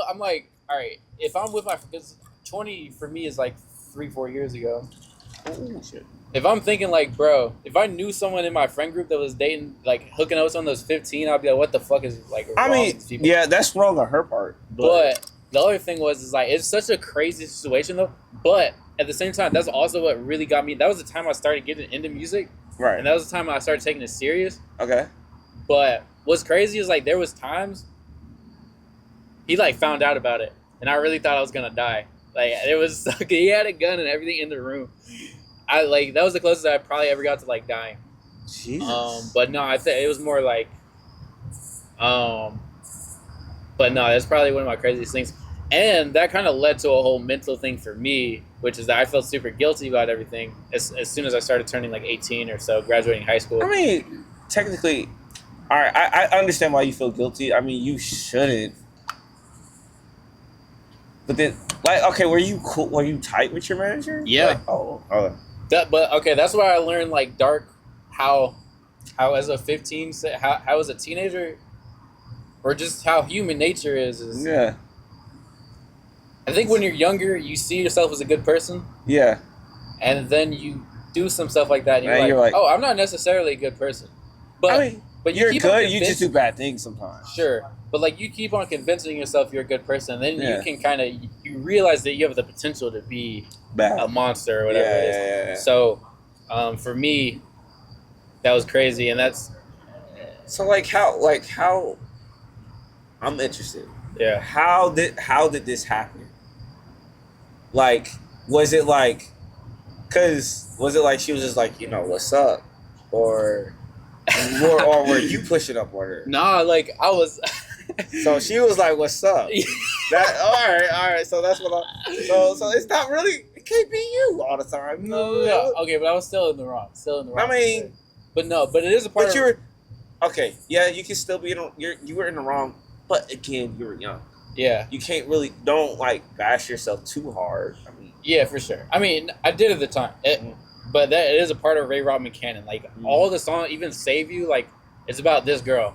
I'm like, all right, if I'm with because 20 for me is like 3-4 years ago. Oh shit. If I'm thinking like, bro, if I knew someone in my friend group that was dating, like hooking up with someone that was 15, I'd be like, what the fuck is like wrong I mean, with these people? yeah, that's wrong on her part. But the other thing is like, it's such a crazy situation though. But at the same time, that's also what really got me. That was the time I started getting into music, Right. and that was the time I started taking it serious. Okay. But what's crazy is like there was times he like found out about it, and I really thought I was gonna die. Like it was, he had a gun and everything in the room. That was the closest I probably ever got to like dying. Jesus. But no, I think it was more like, but no, that's probably one of my craziest things. And that kind of led to a whole mental thing for me, which is that I felt super guilty about everything as soon as I started turning like 18 or so, graduating high school. I mean, technically, all right, I understand why you feel guilty. I mean, you shouldn't. But then, like, okay, were you cool? Were you tight with your manager? Yeah. Like, oh. But okay, that's why I learned like how as a 15, how as a teenager, or just how human nature is. Yeah. I think when you're younger, you see yourself as a good person. Yeah. And then you do some stuff like that, and And you're like, oh, I'm not necessarily a good person. But I mean, but you're keep on good. You just do bad things sometimes. Sure, but like you keep on convincing yourself you're a good person, and then Yeah. you can kind of you realize that you have the potential to be Bad. a monster or whatever it is. Yeah. So, for me, that was crazy, and that's So how? I'm interested. yeah. How did this happen? Like, was it like she was just like, what's up, or were you pushing up on her? Nah, like I was. So she was like, "What's up?" That all right. So that's what so it's not really. It can't be you all the time. No. Okay, but I was still in the wrong. I mean, but it is a part. but you're okay. Yeah, you can still be you were in the wrong. But again, you were young. Yeah. You can't really don't like bash yourself too hard. I mean, Yeah, for sure. I mean, I did at the time, but that it is a part of Ray Rockman canon. Like all the song, even "Save You," like it's about this girl,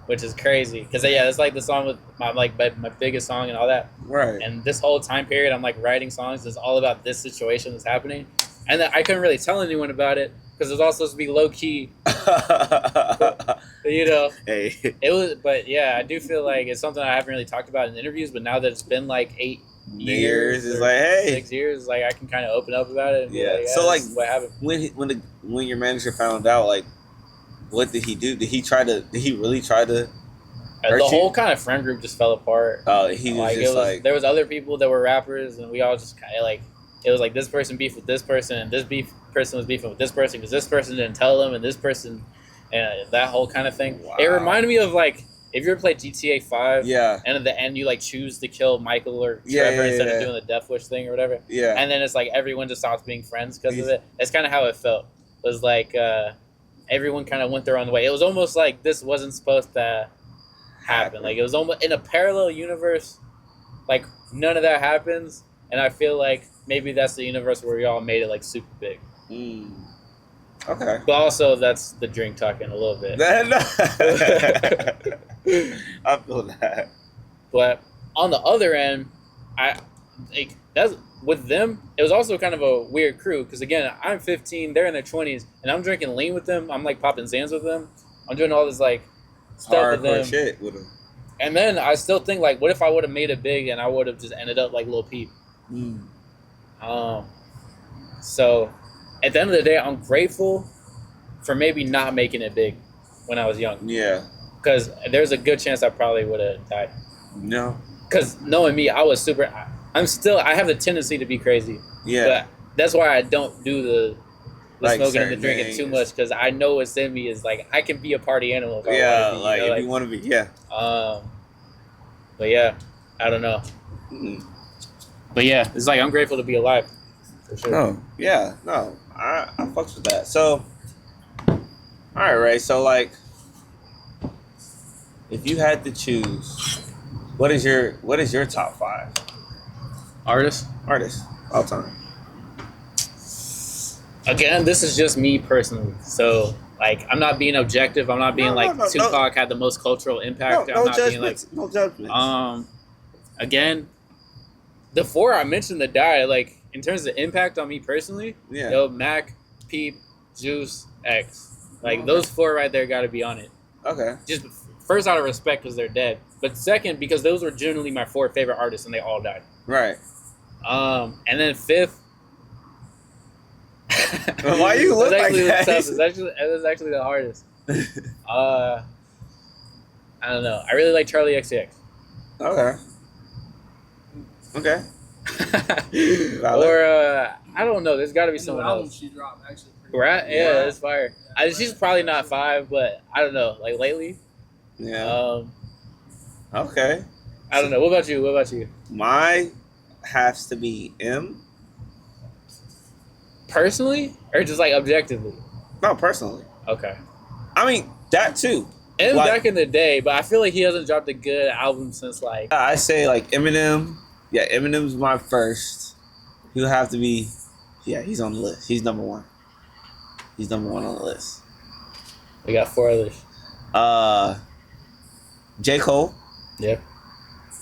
which is crazy. Because it's like the song with my biggest song and all that. right. And this whole time period, I'm like writing songs that's all about this situation that's happening, and then I couldn't really tell anyone about it because it was all supposed to be low key. Hey. It was, but yeah, I do feel like it's something I haven't really talked about in interviews. But now that it's been like 8 years, It's or like, hey. 6 years, like I can kind of open up about it. And be Yeah. like, So like, this is what happened? when your manager found out, like, what did he do? Did he really try to? The hurt you? whole kind of friend group just fell apart. He was just like, there was other people that were rappers, and we all just kind of like it was like this person beefed with this person, and person was beefing with this person because this person didn't tell them, and this person, and that whole kind of thing. Wow. It reminded me of like if you ever played GTA 5, yeah, and at the end you like choose to kill Michael or Yeah, Trevor yeah, instead yeah. of doing the Death Wish thing or whatever, yeah, and then it's like everyone just stops being friends because of it. It's kind of how it felt. It was like everyone kind of went their own way. It was almost like this wasn't supposed to happen. Like it was almost in a parallel universe. Like none of that happens, and I feel like maybe that's the universe where we all made it like super big. Okay. But also that's the drink talking a little bit. I feel that. But on the other end, that's with them. It was also kind of a weird crew because again, I'm 15, they're in their 20s, and I'm drinking lean with them. I'm like popping Zans with them. I'm doing all this like stuff with them. Shit with them. And then I still think like, what if I would have made it big and I would have just ended up like Lil Peep? So at the end of the day, I'm grateful for maybe not making it big when I was young. Yeah. Because there's a good chance I probably would have died. No. Because knowing me, I was super. I have the tendency to be crazy. Yeah. But that's why I don't do the Like smoking and the certain drinking things. too much because I know what's in me is like I can be a party animal. If I Yeah. wanna be, Like if you want to be. Yeah. But yeah, I don't know. But yeah, it's like I'm grateful to be alive. For sure. No. Yeah. No. I fucks with that. So. All right, Ray. So like, if you had to choose, what is your top 5 Artists. all time? Again, this is just me personally. So like, I'm not being objective. I'm not being No, Tupac had the most cultural impact. I'm not being like no judgment. Again, the 4 I mentioned that died, like in terms of impact on me personally, Yeah. Mac, Peep, Juice, X. Like those 4 right there got to be on it. Okay. Just first out of respect because they're dead, but second because those were generally my 4 favorite artists and they all died. Right. And then 5th. Why you look like that? It was actually the hardest. I don't know. I really like Charlie XCX. Okay. Or I don't know. There's got to be The someone album else. she dropped actually. Pretty Right? good. Yeah, it's fire. She's probably not 5, but I don't know. Like lately, Yeah. Okay. I don't know. What about you? What about you? My has to be M. Personally, or just like objectively? No, personally. Okay. I mean that too. M Like- back in the day, but I feel like he hasn't dropped a good album since like. I say like Eminem. Yeah, Eminem's my first. He'll have to be. Yeah, he's on the list. He's number 1. He's number 1 on the list. We got 4 others. J. Cole. Yep.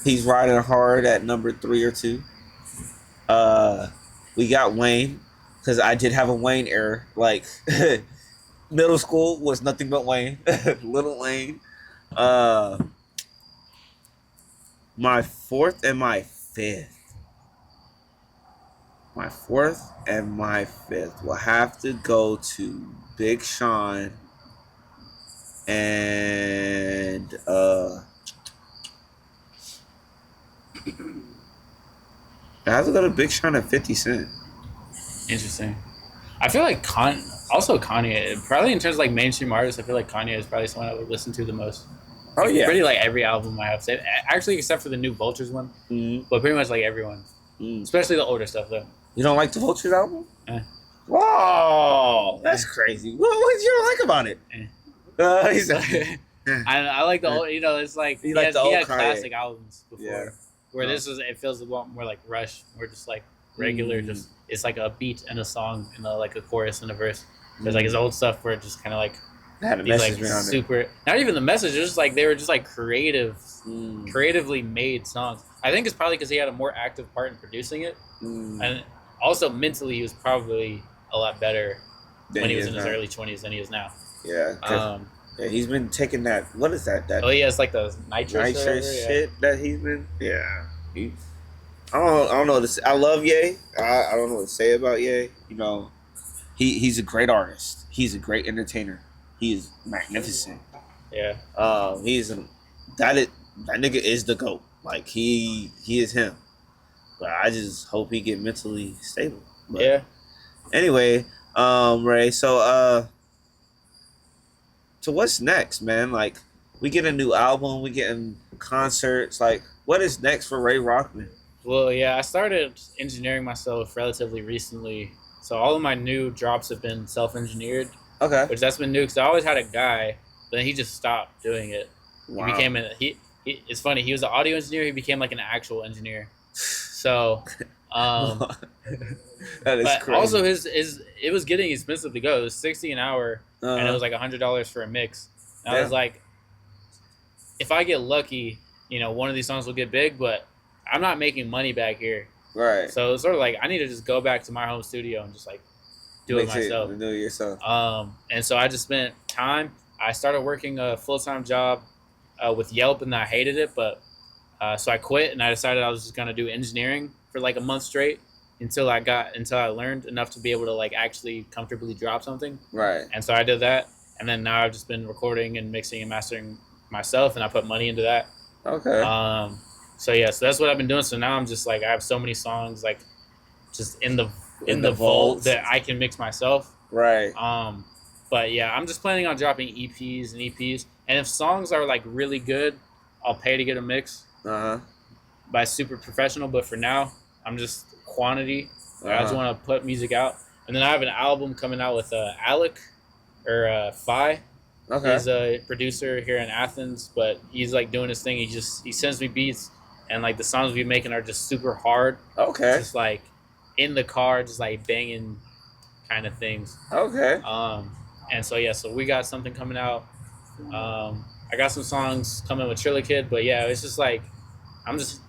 He's riding hard at number 3 or 2. We got Wayne, because I did have a Wayne era. Like middle school was nothing but Wayne. Little Wayne. My 4th and my 5th. My 4th and my 5th will have to go to Big Sean and I have to go to Big Sean and 50 Cent. Interesting. I feel like also Kanye. Probably in terms of like mainstream artists, I feel like Kanye is probably someone I would listen to the most. Oh yeah. Pretty like every album I have saved. Actually, except for the new Vultures one, but pretty much like everyone. Especially the older stuff though. You don't like the Vultures album? Eh. Whoa, that's crazy. What did you don't like about it? He's I like the old. You know, it's like You he like had, the he old had Kanye. classic albums before. Yeah. Where this is, it feels a lot more like Rush. We're just like regular. Just it's like a beat and a song and like a chorus and a verse. There's like his old stuff where it just kind of like had a these message like behind it. super. Not even the message. It was just like they were just like creatively made songs. I think it's probably because he had a more active part in producing it, and also mentally he was probably a lot better when he was in his early 20s than he is now. Yeah. Yeah, he's been taking that. What is that? That Oh yeah, it's like the nitrous shit that he's been. Yeah. I don't know what to say. I love Ye. I don't know what to say about Ye. You know, he's a great artist. He's a great entertainer. He is magnificent. Yeah. That nigga is the GOAT. Like he is him. But I just hope he get mentally stable. But Yeah. Anyway, Ray, so what's next, man? Like, we get a new album, we getting concerts. Like, what is next for Ray Rockman? Well, yeah, I started engineering myself relatively recently, so all of my new drops have been self-engineered, Okay. which that's been new because I always had a guy, but then he just stopped doing it. Wow. He became it's funny. He was an audio engineer. He became like an actual engineer. So, That is but crazy. also it was getting expensive to go. It was $60 an hour, and it was like $100 for a mix. And I was like, if I get lucky, you know, one of these songs will get big, but I'm not making money back here. right. So it's sort of like I need to just go back to my home studio and just like do it myself. Do it yourself. And so I just spent time. I started working a full-time job with Yelp, and I hated it, but so I quit, and I decided I was just gonna do engineering for like a month straight until I learned enough to be able to like actually comfortably drop something. Right. And so I did that, and then now I've just been recording and mixing and mastering myself, and I put money into that. Okay. So yeah, so that's what I've been doing. So now I'm just like I have so many songs like just in the vault that I can mix myself. Right. But yeah, I'm just planning on dropping EPs and EPs, and if songs are like really good, I'll pay to get a mix by super professional. But for now, I'm just quantity. I just want to put music out, and then I have an album coming out with Alec or Phi. Okay. He's a producer here in Athens, but he's like doing his thing. He sends me beats, and like the songs we're making are just super hard. Okay. Just like in the car, just like banging kind of things. Okay. And so yeah, so we got something coming out. I got some songs coming with Trilla Kid, but yeah, it's just like I'm just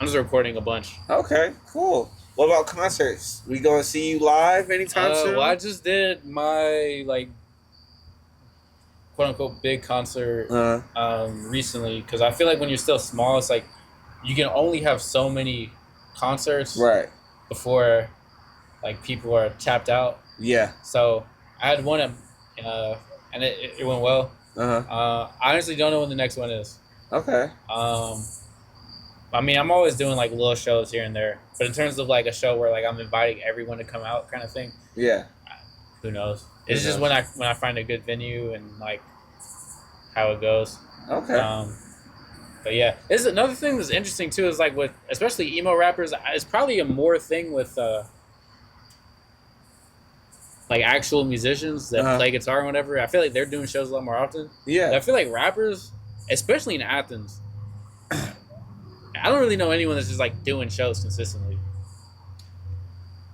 recording a bunch. Okay. Cool. What about concerts? We gonna see you live anytime soon? Well, I just did my like quote unquote big concert recently because I feel like when you're still small, it's like you can only have so many concerts Right. before like people are tapped out. Yeah. So I had one and it went well. I honestly don't know when the next one is. Okay. I mean, I'm always doing like little shows here and there, but in terms of like a show where like I'm inviting everyone to come out, kind of thing, Yeah. who knows? Who It's just knows? when I find a good venue and like how it goes. Okay. But yeah, it's another thing that's interesting too is like with especially emo rappers, it's probably a more thing with like actual musicians that play guitar and whatever. I feel like they're doing shows a lot more often. But I Yeah. feel like rappers, especially in Athens, I don't really know anyone that's just like doing shows consistently.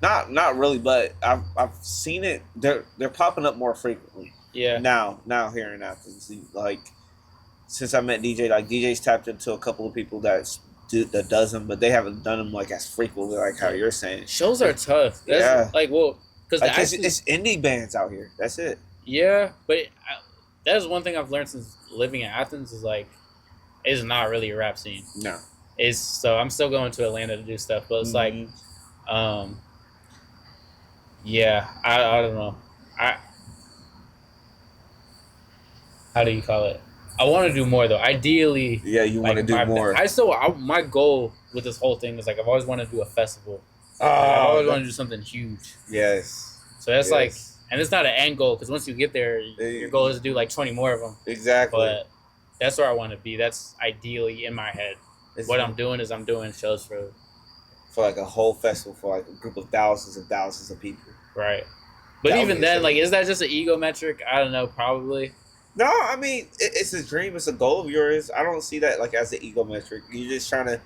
Not really, but I've seen it. They're popping up more frequently. Yeah. Now here in Athens, like since I met DJ, like DJ's tapped into a couple of people that does them, but they haven't done them like as frequently, like how you're saying. Shows are tough. That's, Yeah. Like, well, because Like it's indie bands out here. That's it. yeah, but that is one thing I've learned since living in Athens is like, it's not really a rap scene. No. It's so I'm still going to Atlanta to do stuff, but it's like, yeah, I don't know. How do you call it? I want to do more though. Ideally, Yeah, you want to like do more. my goal with this whole thing is like I've always wanted to do a festival. Oh, Like, I've always wanted to do something huge. yes. So that's like, Yes. and it's not an end goal because once you get there, your goal is to do like 20 more of them. Exactly. But that's where I want to be. That's ideally in my head. It's What I'm doing is I'm doing shows for like a whole festival for like a group of thousands and thousands of people. right. But That even would be then, sick. like, is that just an ego metric? I don't know. Probably. No, I mean it's a dream. It's a goal of yours. I don't see that like as an ego metric. You're just trying to.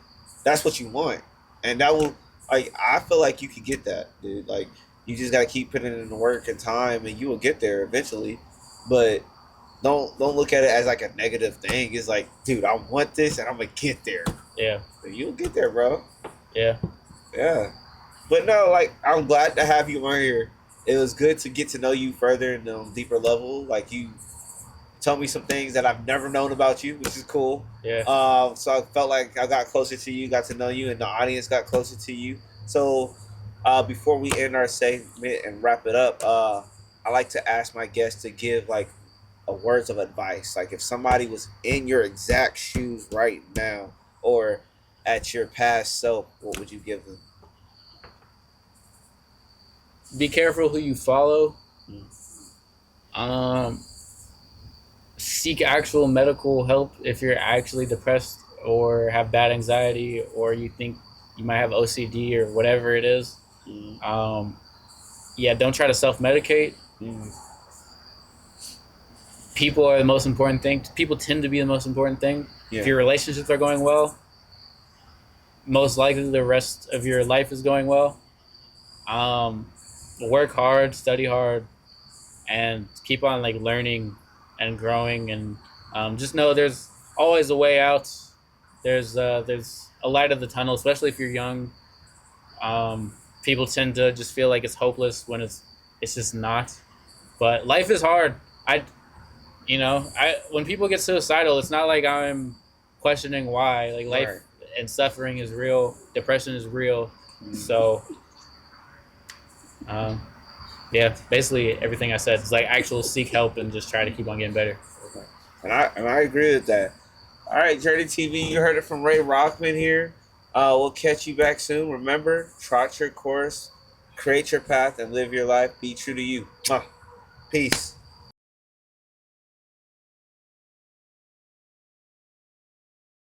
That's what you want, and that will. Like I feel like you could get that, dude. Like you just gotta keep putting in the work and time, and you will get there eventually. But don't look at it as like a negative thing. It's like, dude, I want this, and I'm gonna get there. Yeah. You'll get there, bro. Yeah. Yeah. But no, like I'm glad to have you on here. It was good to get to know you further and on a deeper level. Like you told me some things that I've never known about you, which is cool. Yeah. So I felt like I got closer to you, got to know you, and the audience got closer to you. So before we end our segment and wrap it up, I like to ask my guests to give like a words of advice. Like if somebody was in your exact shoes right now or at your past self, what would you give them? Be careful who you follow. Seek actual medical help if you're actually depressed or have bad anxiety or you think you might have OCD or whatever it is. Yeah, don't try to self-medicate. People are the most important thing. People tend to be the most important thing. Yeah. If your relationships are going well, most likely the rest of your life is going well. Work hard, study hard, and keep on like learning and growing, and just know there's always a way out. There's a light at the tunnel, especially if you're young. People tend to just feel like it's hopeless when it's just not. But life is hard. When people get suicidal, it's not like I'm questioning why. Like life Right. and suffering is real. Depression is real. So, yeah, basically everything I said is like actual seek help and just try to keep on getting better. And I agree with that. All right, Journey TV, you heard it from Ray Rockman here. We'll catch you back soon. Remember, trot your course, create your path, and live your life. Be true to you. Peace.